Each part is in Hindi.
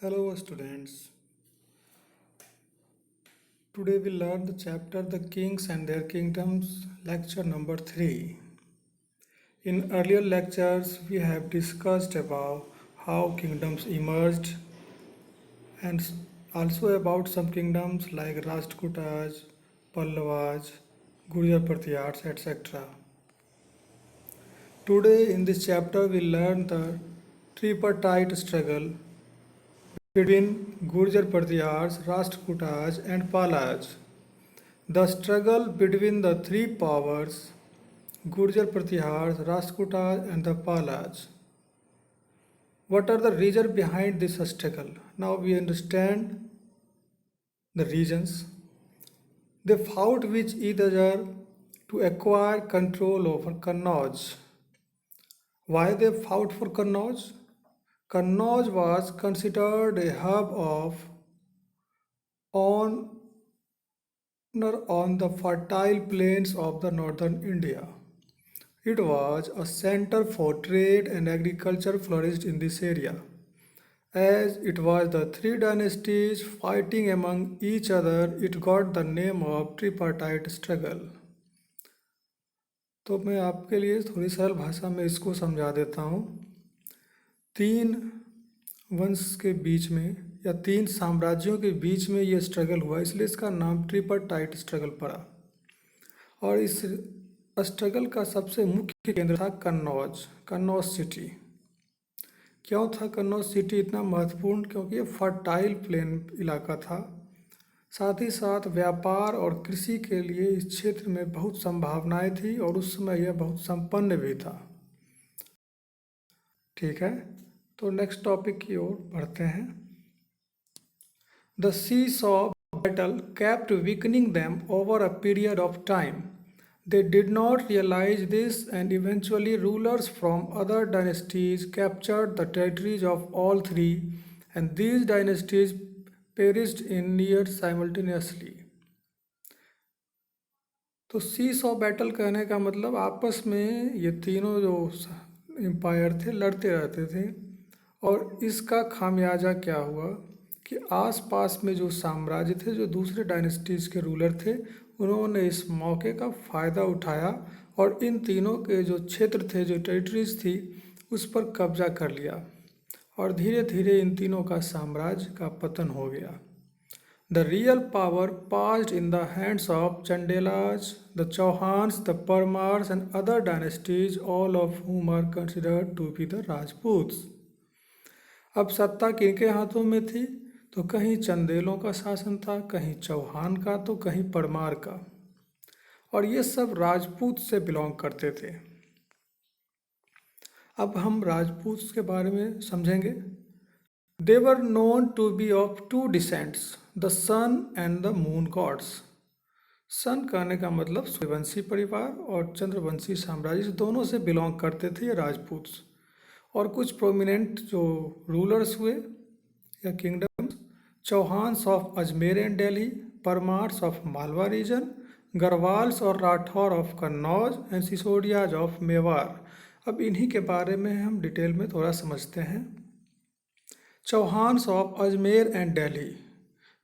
Hello students. Today we learn the chapter The Kings and Their Kingdoms, lecture number 3. In earlier lectures we have discussed about how kingdoms emerged and also about some kingdoms like Rashtrakutas, Pallavas, Gurjar Pratiyats, etc. Today in this chapter we learn the tripartite struggle between Gurjar Pratiyats, Rashtrakutas and Palas. The struggle between the three powers, Gurjar Pratihars, Rashtrakutas and the Palas. What are the reasons behind this struggle? Now we understand the reasons. They fought with each other to acquire control over Kannauj. Why they fought for Kannauj? Kannauj was considered a hub of honor on the fertile plains of the northern India. It was a center for trade and agriculture flourished in this area. As it was the three dynasties fighting among each other, it got the name of tripartite struggle. तो मैं आपके लिए थोड़ी सरल भाषा में इसको समझा देता हूँ। तीन वंश के बीच में या तीन साम्राज्यों के बीच में ये स्ट्रगल हुआ, इसलिए इसका नाम ट्रिpartite स्ट्रगल पड़ा। और इस स्ट्रगल का सबसे मुख्य केंद्र था कन्नौज सिटी। क्यों था कन्नौज सिटी इतना महत्वपूर्ण? क्योंकि ये फर्टाइल प्लेन इलाका था, साथ ही साथ व्यापार और कृषि के लिए इस क्षेत्र में बहुत संभावनाएं थी और उस समय यह बहुत संपन्न भी था। ठीक है, तो नेक्स्ट टॉपिक की ओर बढ़ते हैं। The seesaw battle kept weakening them over a period of time. They did not realize this, and eventually rulers from other dynasties captured the territories of all three, and these dynasties perished in near simultaneously. तो सीसॉ बैटल कहने का मतलब आपस में ये तीनों जो एम्पायर थे लड़ते रहते थे, और इसका खामियाजा क्या हुआ कि आसपास में जो साम्राज्य थे, जो दूसरे डायनेस्टीज़ के रूलर थे, उन्होंने इस मौके का फ़ायदा उठाया और इन तीनों के जो क्षेत्र थे, जो टेरिटरीज थी, उस पर कब्जा कर लिया और धीरे धीरे इन तीनों का साम्राज्य का पतन हो गया। The real power passed in the hands of Chandelas, the Chauhans, the Parmars and other dynasties, all of whom are considered to be the Rajputs. अब सत्ता किनके हाथों में थी? तो कहीं चंदेलों का शासन था, कहीं चौहान का, तो कहीं परमार का, और ये सब राजपूत से बिलोंग करते थे। अब हम राजपूत के बारे में समझेंगे। They were known to be of two descents, the sun and the moon gods. सन कहने का मतलब सूर्यवंशी परिवार और चंद्रवंशी साम्राज्य दोनों से बिलोंग करते थे ये राजपूत। और कुछ प्रोमिनेंट जो रूलर्स हुए या kingdoms, Chauhans of Ajmer and Delhi, Paramars of Malwa region, Gahadwals और Rathore of Kannauj and Sisodiyas of Mewar. अब इन्हीं के बारे में हम डिटेल में थोड़ा समझते हैं। Chauhans of Ajmer and Delhi,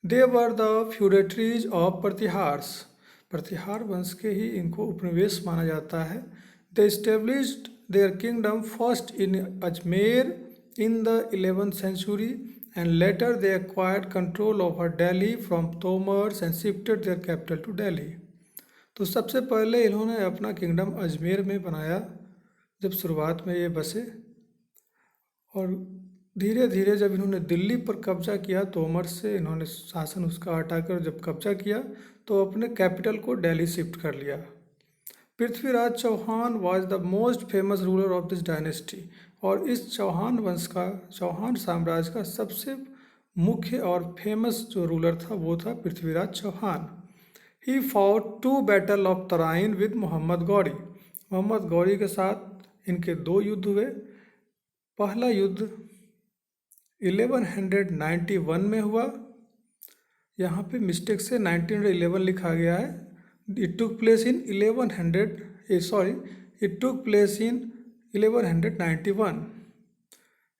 they were the feudatories of Pratiharas. Pratihara वंश के ही इनको उपनिवेश माना जाता है। They established their kingdom first in Ajmer in the 11th century and later they acquired control over Delhi from Tomars and shifted their capital to Delhi. तो सबसे पहले इन्होंने अपना किंगडम अजमेर में बनाया जब शुरुआत में ये बसे, और धीरे धीरे जब इन्होंने दिल्ली पर कब्जा किया, तोमर से इन्होंने शासन उसका हटाकर जब कब्जा किया तो अपने कैपिटल को दिल्ली शिफ्ट कर लिया। Prithviraj Chauhan was the most famous ruler of this dynasty, और इस चौहान वंश का, चौहान साम्राज्य का सबसे मुख्य और फेमस जो रूलर था वो था Prithviraj Chauhan. He fought to battle of Tarain with Mohammad Ghori. Mohammad Ghori के साथ इनके दो युद्ध हुए। पहला युद्ध 1191 में हुआ, यहाँ पे मिस्टेक से 1911 लिखा गया है। It took place in 1191।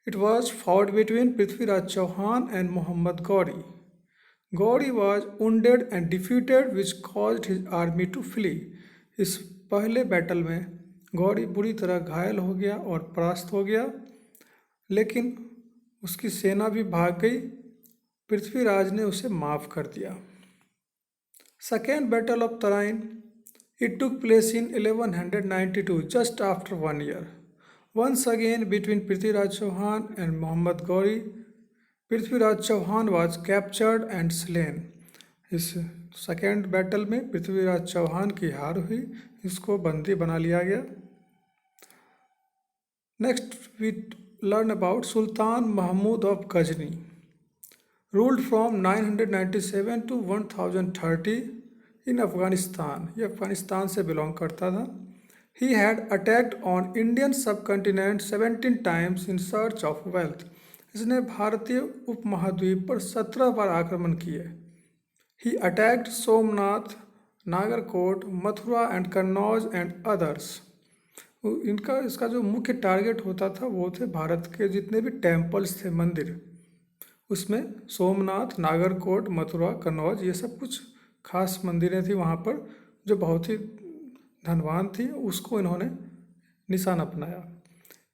It was fought between Prithviraj Chauhan and Muhammad Gauri. Gauri was wounded and defeated, which caused his army to flee. इस पहले बैटल में गौरी बुरी तरह घायल हो गया और परास्त हो गया, लेकिन उसकी सेना भी भाग गई। पृथ्वीराज ने उसे माफ कर दिया। Second battle of Tarain, it took place in 1192, just after 1 year. Once again between Prithviraj Chauhan and Muhammad Gauri, Prithviraj Chauhan was captured and slain. इस सेकेंड बैटल में पृथ्वीराज चौहान की हार हुई, इसको बंदी बना लिया गया। Next we learn about Sultan Mahmud of Ghazni, ruled from 997 to 1030 in Afghanistan. ये अफगानिस्तान से बिलोंग करता था। He had attacked on Indian subcontinent 17 times in search of wealth. इसने भारतीय उपमहाद्वीप पर 17 बार आक्रमण किए। He attacked Somnath, Nagarkot, Mathura and Kannauj and others. इसका जो मुख्य टारगेट होता था वो थे भारत के जितने भी टेम्पल्स थे, मंदिर, उसमें सोमनाथ, नागरकोट, मथुरा, कन्नौज, ये सब कुछ खास मंदिरें थी वहाँ पर जो बहुत ही धनवान थी, उसको इन्होंने निशाना अपनाया।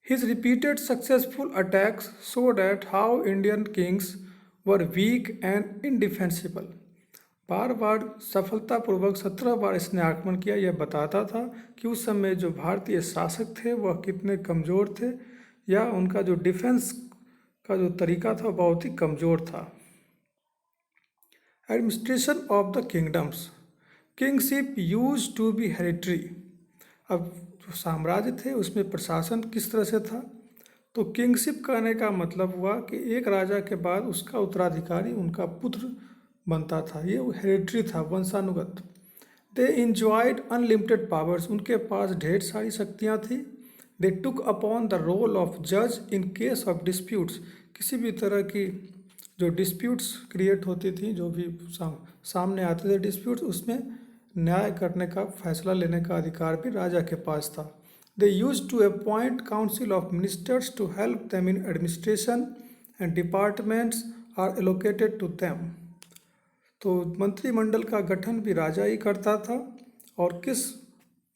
His repeated successful attacks show that how Indian kings were weak and indefensible. बार बार सफलतापूर्वक 17 बार इसने आक्रमण किया। यह बताता था कि उस समय जो भारतीय शासक थे वह कितने कमज़ोर थे, या उनका जो डिफेंस का जो तरीका था बहुत ही कमज़ोर था। Administration of the kingdoms, kingship use to be hereditary. अब जो साम्राज्य थे उसमें प्रशासन किस तरह से था, तो किंगशिप कहने का मतलब हुआ कि एक राजा के बाद उसका उत्तराधिकारी उनका पुत्र बनता था, ये हेरिटरी था, वंशानुगत। दे इंजॉयड अनलिमिटेड पावर्स, उनके पास ढेर सारी शक्तियाँ थी। दे टुक अपॉन द रोल ऑफ जज इन केस ऑफ डिस्प्यूट्स, किसी भी तरह की जो डिस्प्यूट्स क्रिएट होती थी, जो भी सामने आते थे डिस्प्यूट्स, उसमें न्याय करने का, फैसला लेने का अधिकार भी राजा के पास था। They used to appoint council of ministers to help them in administration and departments are allocated to them. तो मंत्रिमंडल का गठन भी राजा ही करता था, और किस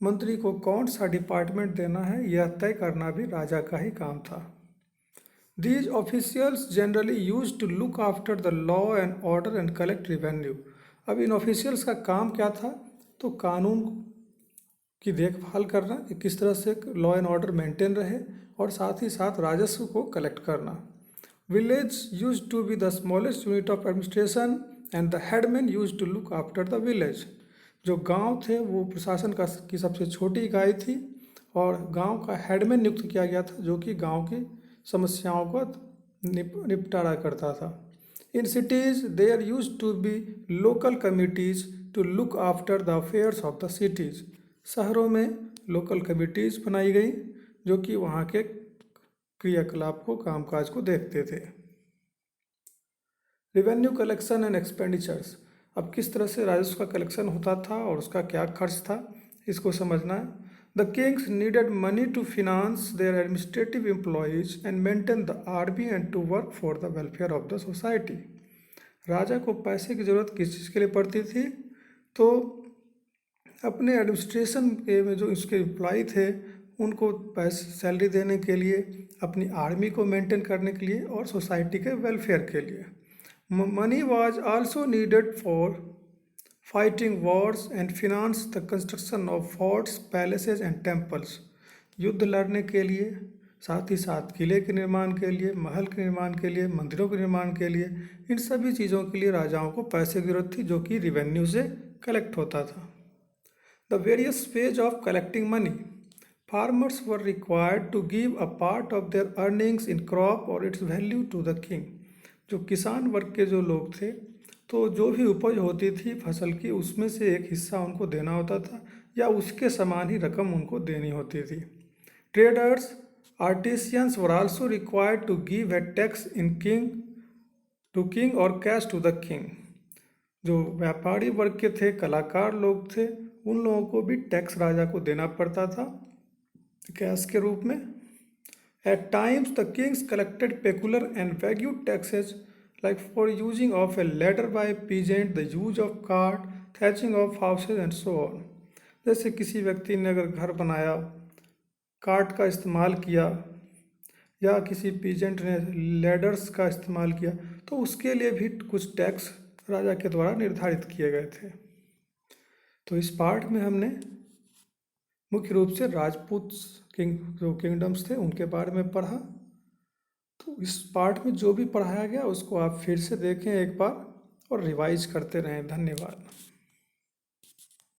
मंत्री को कौन सा डिपार्टमेंट देना है यह तय करना भी राजा का ही काम था। These officials generally used to look after the law and order and collect revenue. अब इन ऑफिशियल्स का काम क्या था, तो कानून की देखभाल करना कि किस तरह से लॉ एंड ऑर्डर मेंटेन रहे, और साथ ही साथ राजस्व को कलेक्ट करना। Village use to be the smallest unit of administration and the headman use to look after the village. जो गांव थे वो प्रशासन की सबसे छोटी इकाई थी, और गांव का हेडमैन नियुक्त किया गया था जो कि गांव की समस्याओं का निपटारा करता था। In cities there used to be local committees to look after the affairs of the cities. शहरों में लोकल कमिटीज़ बनाई गई जो कि वहाँ के क्रियाकलाप को, कामकाज को देखते थे। रिवेन्यू कलेक्शन एंड एक्सपेंडिचर्स, अब किस तरह से राजस्व का कलेक्शन होता था और उसका क्या खर्च था, इसको समझना है। The kings needed money to finance their administrative employees and maintain the army and to work for the welfare of the society. राजा को पैसे की ज़रूरत किस चीज़ के लिए पड़ती थी, तो अपने एडमिनिस्ट्रेशन के में जो इसके एम्प्लॉय थे उनको पैसे सैलरी देने के लिए, अपनी आर्मी को मेंटेन करने के लिए, और सोसाइटी के वेलफेयर के लिए। Money was also needed for fighting wars and finance the construction of forts, palaces and temples. युद्ध लड़ने के लिए, साथ ही साथ किले के निर्माण के लिए, महल के निर्माण के लिए, मंदिरों के निर्माण के लिए, इन सभी चीज़ों के लिए राजाओं को पैसे की जरूरत थी जो कि रिवेन्यू से कलेक्ट होता था। The various ways of collecting money, farmers were required to give a part of their earnings in crop और its value to the king. जो किसान वर्ग के जो लोग थे, तो जो भी उपज होती थी फसल की, उसमें से एक हिस्सा उनको देना होता था, या उसके समान ही रकम उनको देनी होती थी। Traders, artisans were also required to give a tax in king और कैश टू द किंग। जो व्यापारी वर्ग के थे, कलाकार लोग थे, उन लोगों को भी टैक्स राजा को देना पड़ता था कैश के रूप में। At times, the kings collected peculiar and vague taxes, like for using of a ladder by peasant, the use of cart, thatching of houses and so on. जैसे किसी व्यक्ति ने अगर घर बनाया, कार्ट का इस्तेमाल किया, या किसी पीजेंट ने लैडर्स का इस्तेमाल किया, तो उसके लिए भी कुछ टैक्स राजा के द्वारा निर्धारित किए गए थे। तो इस पार्ट में हमने मुख्य रूप से राजपूत जो किंगडम्स थे उनके बारे में पढ़ा। तो इस पार्ट में जो भी पढ़ाया गया उसको आप फिर से देखें एक बार और रिवाइज करते रहें। धन्यवाद।